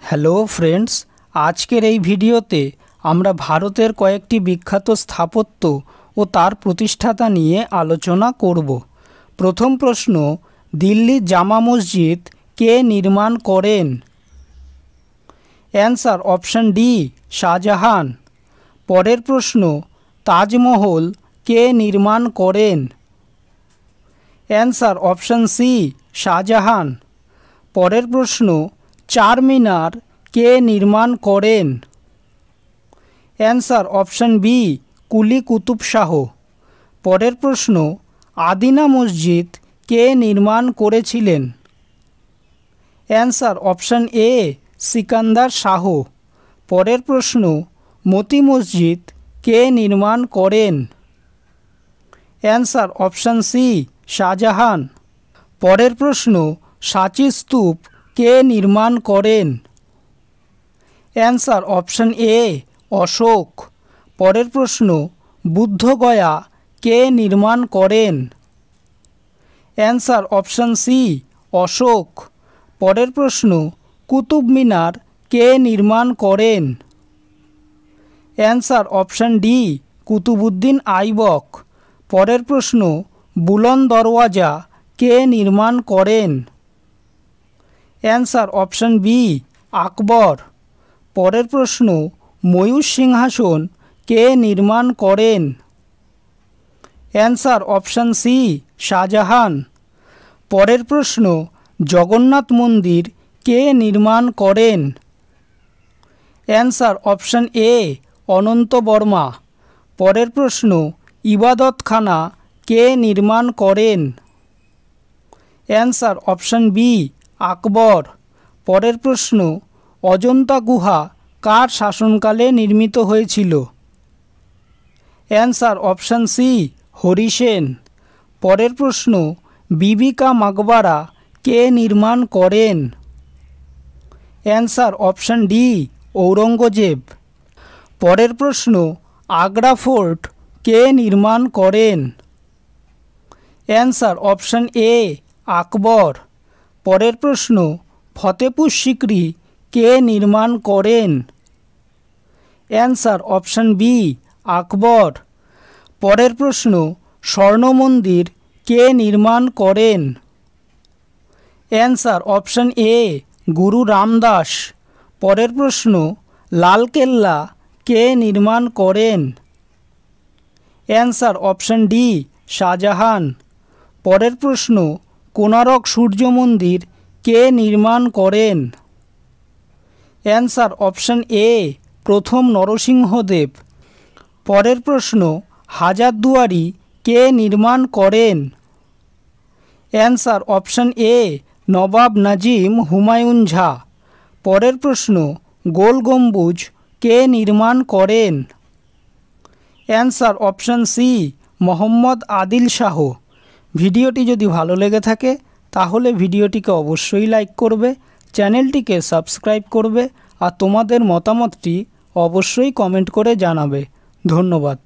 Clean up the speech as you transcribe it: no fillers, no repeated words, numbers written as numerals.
Hello friends, আজকের এই ভিডিওতে আমরা ভারতের কয়েকটি বিখ্যাত স্থাপত্য ও তার প্রতিষ্ঠাতা নিয়ে আলোচনা করব। প্রথম প্রশ্ন, দিল্লির জামা মসজিদ কে নির্মাণ করেন? Answer option D, Shahjahan. পরের প্রশ্ন, তাজমহল কে নির্মাণ করেন? Answer option C, Shahjahan. পরের প্রশ্ন, চারমিনার কে নির্মাণ করেন? অ্যান্সার অপশন বি, কুলি কুতুব শাহ। পরের প্রশ্ন, আদিনা মসজিদ কে নির্মাণ করেছিলেন? Answer option A, Sikandar Shah. পরের প্রশ্ন, মতি মসজিদ কে নির্মাণ করেন? Answer option C, Shahjahan. পরের প্রশ্ন, সাঁচি স্তূপ কে নির্মাণ করেন? Answer option A, Ashoka. পরের প্রশ্ন, বুদ্ধগয়া কে নির্মাণ করেন? Answer option C, Ashoka. পরের প্রশ্ন, কুতুব মিনার কে নির্মাণ করেন? Answer option D, Qutbuddin Aibak. পরের প্রশ্ন, বুলন্দ দরওয়াজা কে নির্মাণ করেন? Answer option B, Akbar. পরের প্রশ্ন, ময়ূর সিংহাসন কে নির্মাণ করেন? Answer option C, Shahjahan. পরের প্রশ্ন, জগন্নাথ মন্দির কে নির্মাণ করেন? Answer option A, Ananta Varma. পরের প্রশ্ন, ইবাদতখানা কে নির্মাণ করেন? Answer option B, Akbar. পরের প্রশ্ন, অজন্তা গুহা কার শাসনকালে নির্মিত হয়েছিল? Answer option C, Hari Sen. পরের প্রশ্ন, বিবি কা মাকবারা কে নির্মাণ করেন? Answer option D, Aurangzeb. পরের প্রশ্ন, আগ্রা ফোর্ট কে নির্মাণ করেন? Answer option A, Akbar. পরের প্রশ্ন, ফতেপুর সিক্রি কে নির্মাণ করেন? Answer option B, Akbar. পরের প্রশ্ন, স্বর্ণ মন্দির কে নির্মাণ করেন? অ্যান্সার অপশন এ, গুরু রামদাস। পরের প্রশ্ন, লালকেল্লা কে নির্মাণ করেন? Answer option D, Shahjahan. পরের প্রশ্ন, কোণারক সূর্য মন্দির কে নির্মাণ করেন? অ্যান্সার অপশন এ, প্রথম নরসিংহদেব। পরের প্রশ্ন, হাজারদুয়ারি কে নির্মাণ করেন? Answer option A, Nawab Nazim Humayun Jah. পরের প্রশ্ন, গোল গম্বুজ কে নির্মাণ করেন? Answer option C, Mohammad Adil Shah. ভিডিওটি যদি ভালো লেগে থাকে তাহলে ভিডিওটিকে অবশ্যই লাইক করবে, চ্যানেলটিকে সাবস্ক্রাইব করবে আর তোমাদের মতামতটি অবশ্যই কমেন্ট করে জানাবে। ধন্যবাদ।